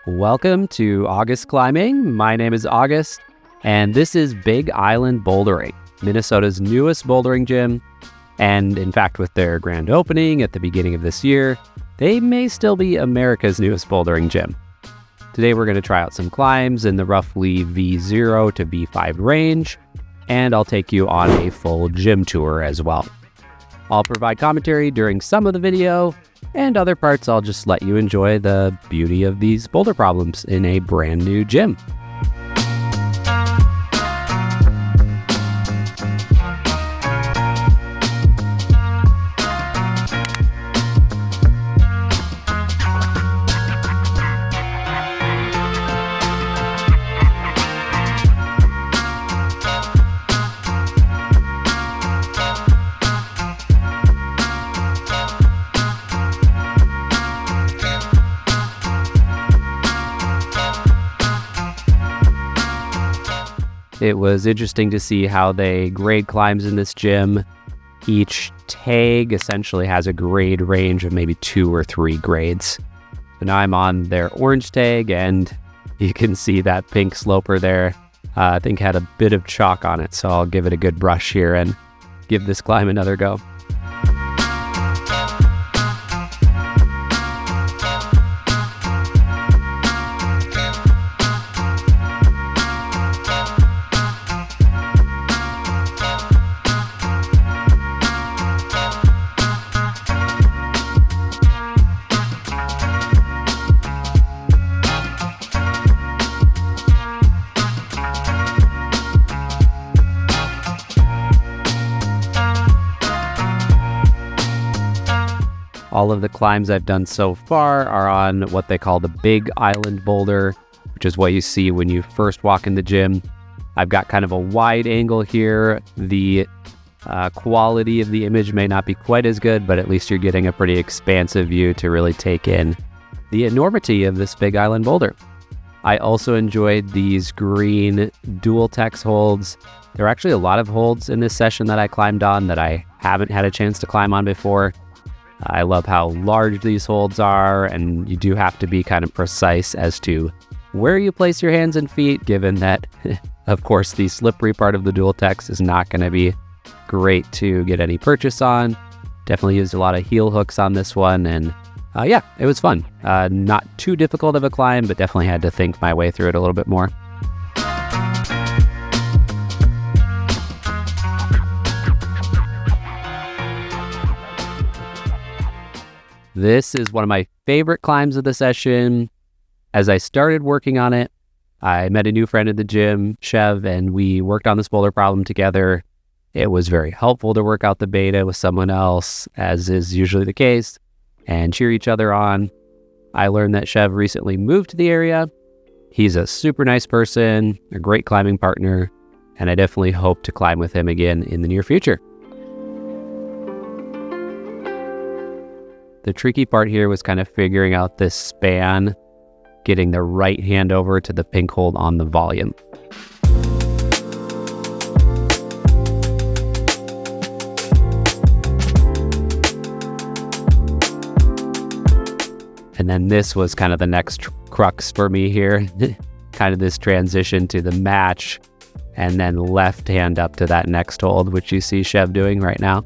Welcome to August Climbing. My name is August, and this is Big Island Bouldering, Minnesota's newest bouldering gym. And in fact, with their grand opening at the beginning of this year, they may still be America's newest bouldering gym. Today, we're going to try out some climbs in the roughly V0 to V5 range, and I'll take you on a full gym tour as well. I'll provide commentary during some of the video, and other parts I'll just let you enjoy the beauty of these boulder problems in a brand new gym. It was interesting to see how they grade climbs in this gym. Each tag essentially has a grade range of maybe 2 or 3 grades. So now I'm on their orange tag, and you can see that pink sloper there, I think had a bit of chalk on it. So I'll give it a good brush here and give this climb another go. All of the climbs I've done so far are on what they call the Big Island Boulder, which is what you see when you first walk in the gym. I've got kind of a wide angle here. The quality of the image may not be quite as good, but at least you're getting a pretty expansive view to really take in the enormity of this Big Island Boulder. I also enjoyed these green Dual-Tex holds. There are actually a lot of holds in this session that I climbed on that I haven't had a chance to climb on before. I love how large these holds are, and you do have to be kind of precise as to where you place your hands and feet, given that, of course, the slippery part of the Dual-Tex is not going to be great to get any purchase on. Definitely used a lot of heel hooks on this one, and yeah, it was fun. Not too difficult of a climb, but definitely had to think my way through it a little bit more. This is one of my favorite climbs of the session. As I started working on it, I met a new friend at the gym, Chev, and we worked on this boulder problem together. It was very helpful to work out the beta with someone else, as is usually the case, and cheer each other on. I learned that Chev recently moved to the area. He's a super nice person, a great climbing partner, and I definitely hope to climb with him again in the near future. The tricky part here was kind of figuring out this span, getting the right hand over to the pink hold on the volume. And then this was kind of the next crux for me here, kind of this transition to the match, and then left hand up to that next hold, which you see Chev doing right now.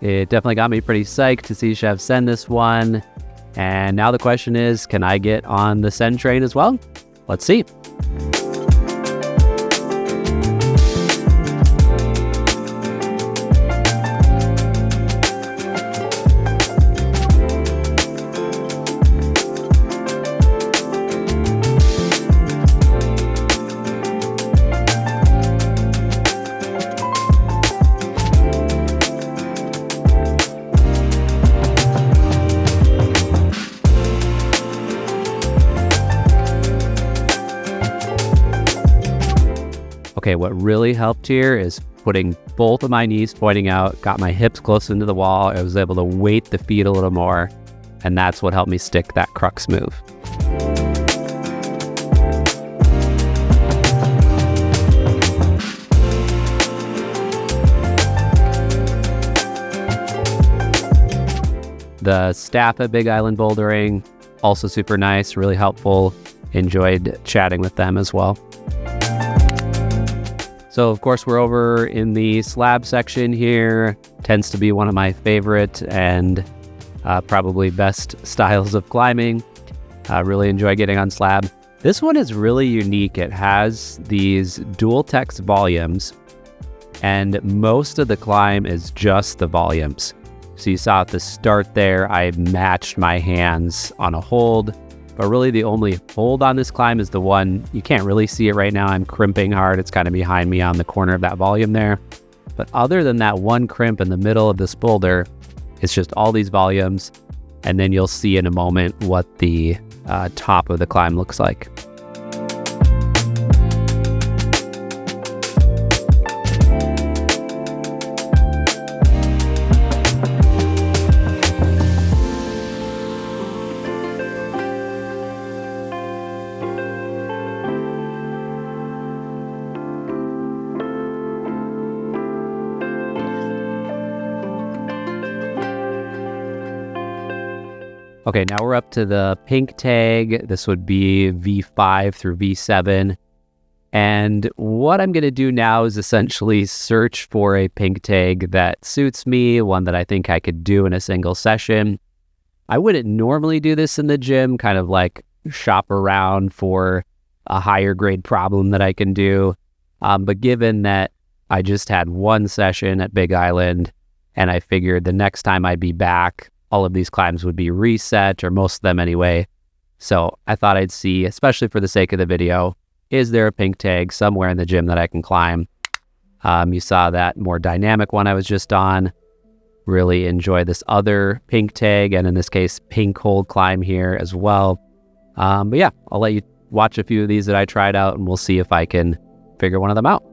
It definitely got me pretty psyched to see Chev send this one. And now the question is, can I get on the send train as well? Let's see. Okay, what really helped here is putting both of my knees pointing out, got my hips close into the wall. I was able to weight the feet a little more, and that's what helped me stick that crux move. The staff at Big Island Bouldering, also super nice, really helpful. Enjoyed chatting with them as well. So of course we're over in the slab section here. Tends to be one of my favorite and probably best styles of climbing. Really enjoy getting on slab. This one is really unique. It has these Dual-Tex volumes, and most of the climb is just the volumes. So you saw at the start there, I matched my hands on a hold, but really the only hold on this climb is the one. You can't really see it right now. I'm crimping hard. It's kind of behind me on the corner of that volume there. But other than that one crimp in the middle of this boulder, it's just all these volumes. And then you'll see in a moment what the top of the climb looks like. Okay, now we're up to the pink tag. This would be V5 through V7. And what I'm going to do now is essentially search for a pink tag that suits me, one that I think I could do in a single session. I wouldn't normally do this in the gym, kind of like shop around for a higher grade problem that I can do. But given that I just had one session at Big Island, and I figured the next time I'd be back, all of these climbs would be reset, or most of them anyway. So I thought I'd see, especially for the sake of the video, is there a pink tag somewhere in the gym that I can climb? You saw that more dynamic one I was just on. Really enjoy this other pink tag, and in this case, pink hold climb here as well. But yeah, I'll let you watch a few of these that I tried out, and we'll see if I can figure one of them out.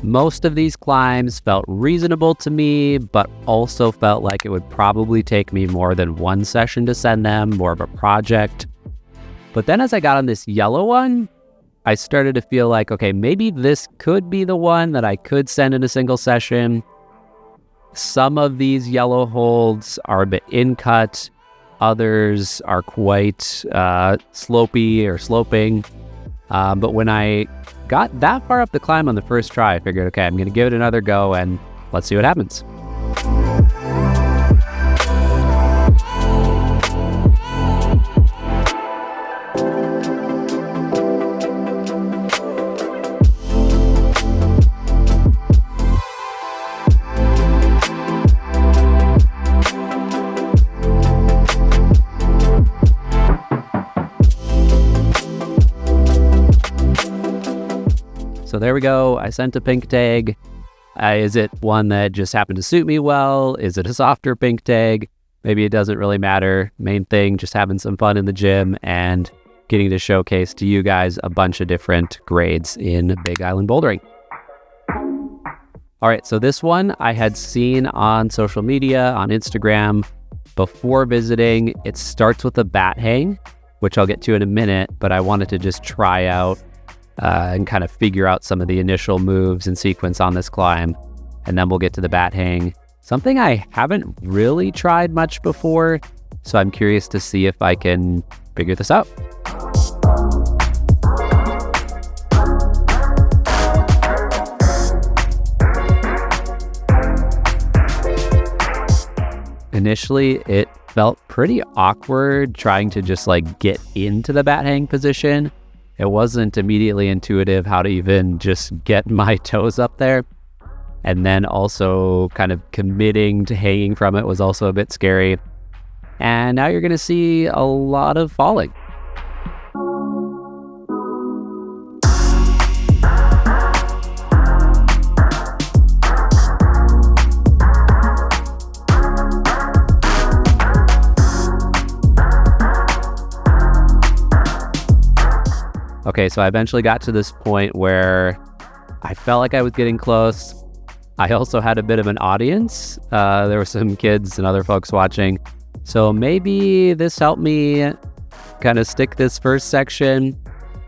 Most of these climbs felt reasonable to me, but also felt like it would probably take me more than one session to send them, more of a project. But then as I got on this yellow one, I started to feel like, okay, maybe this could be the one that I could send in a single session. Some of these yellow holds are a bit in-cut. Others are quite slopey or sloping. But when I got that far up the climb on the first try, I figured, okay, I'm going to give it another go and let's see what happens. So there we go. I sent a pink tag. Is it one that just happened to suit me well? Is it a softer pink tag? Maybe it doesn't really matter. Main thing, just having some fun in the gym and getting to showcase to you guys a bunch of different grades in Big Island Bouldering. All right, so this one I had seen on social media, on Instagram, before visiting. It starts with a bat hang, which I'll get to in a minute, but I wanted to just try out and kind of figure out some of the initial moves and sequence on this climb. And then we'll get to the bat hang, something I haven't really tried much before. So I'm curious to see if I can figure this out. Initially, it felt pretty awkward trying to just like get into the bat hang position. it wasn't immediately intuitive how to even just get my toes up there. And then also kind of committing to hanging from it was also a bit scary. And now you're going to see a lot of falling. Okay, so I eventually got to this point where I felt like I was getting close. I also had a bit of an audience. There were some kids and other folks watching. So maybe this helped me kind of stick this first section.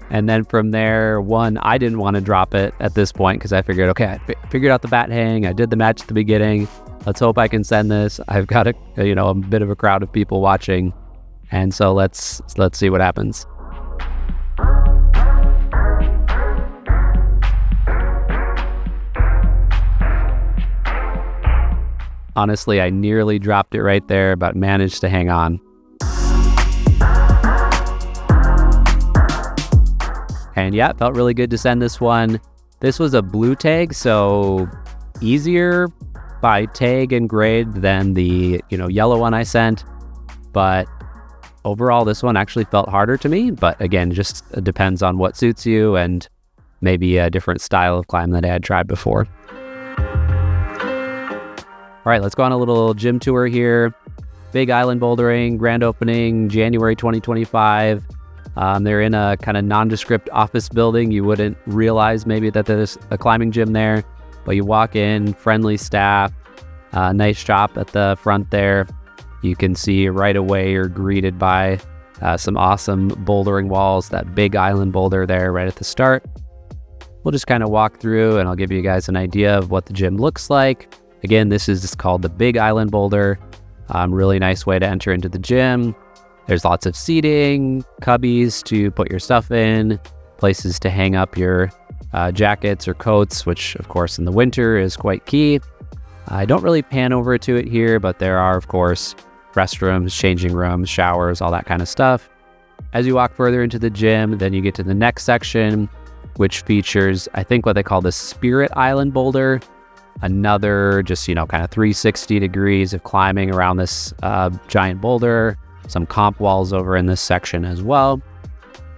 And then from there, I didn't want to drop it at this point because I figured, okay, I figured out the bat hang. I did the match at the beginning. Let's hope I can send this. I've got a bit of a crowd of people watching. And so let's see what happens. Honestly, I nearly dropped it right there, but managed to hang on. And yeah, it felt really good to send this one. This was a blue tag, so easier by tag and grade than the yellow one I sent. But overall, this one actually felt harder to me. But again, just depends on what suits you and maybe a different style of climb that I had tried before. All right, let's go on a little gym tour here. Big Island Bouldering, grand opening, January 2025. They're in a kind of nondescript office building. You wouldn't realize maybe that there's a climbing gym there, but you walk in, friendly staff, nice shop at the front there. You can see right away you're greeted by some awesome bouldering walls, that Big Island Boulder there right at the start. We'll just kind of walk through and I'll give you guys an idea of what the gym looks like. Again, this is called the Big Island Boulder. Really nice way to enter into the gym. There's lots of seating, cubbies to put your stuff in, places to hang up your jackets or coats, which of course in the winter is quite key. I don't really pan over to it here, but there are of course restrooms, changing rooms, showers, all that kind of stuff. As you walk further into the gym, then you get to the next section, which features, I think, what they call the Spirit Island Boulder. Another just, kind of 360 degrees of climbing around this giant boulder. Some comp walls over in this section as well.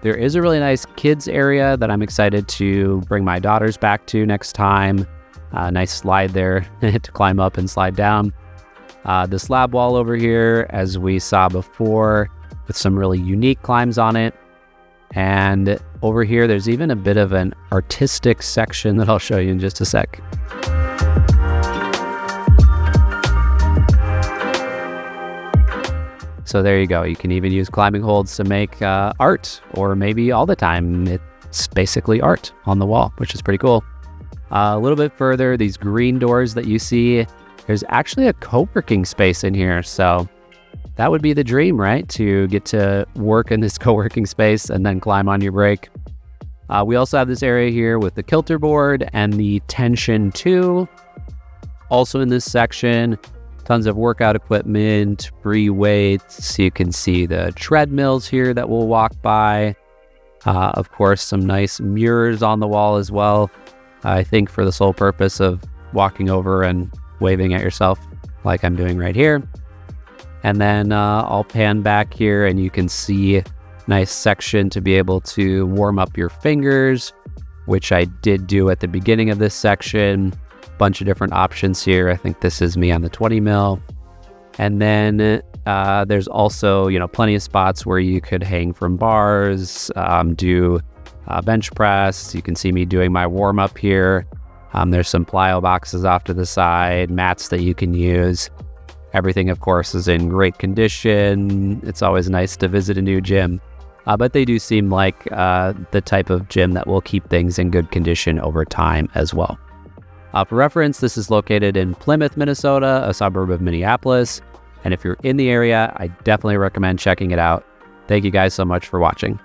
There is a really nice kids area that I'm excited to bring my daughters back to next time. Nice slide there to climb up and slide down. The slab wall over here, as we saw before, with some really unique climbs on it. And over here, there's even a bit of an artistic section that I'll show you in just a sec. So there you go. You can even use climbing holds to make art, or maybe all the time it's basically art on the wall, which is pretty cool. A little bit further, these green doors that you see, there's actually a co-working space in here. So that would be the dream, right? To get to work in this co-working space and then climb on your break. We also have this area here with the kilter board and the Tension 2. Also in this section, tons of workout equipment, free weights. You can see the treadmills here that we'll walk by. Of course, some nice mirrors on the wall as well. I think for the sole purpose of walking over and waving at yourself like I'm doing right here. And then I'll pan back here and you can see a nice section to be able to warm up your fingers, which I did do at the beginning of this section. Bunch of different options here. I think this is me on the 20 mil. And then there's also, plenty of spots where you could hang from bars, do bench press. You can see me doing my warm up here. There's some plyo boxes off to the side, mats that you can use. Everything, of course, is in great condition. It's always nice to visit a new gym, but they do seem like the type of gym that will keep things in good condition over time as well. For reference, this is located in Plymouth, Minnesota, a suburb of Minneapolis. And if you're in the area, I definitely recommend checking it out. Thank you guys so much for watching.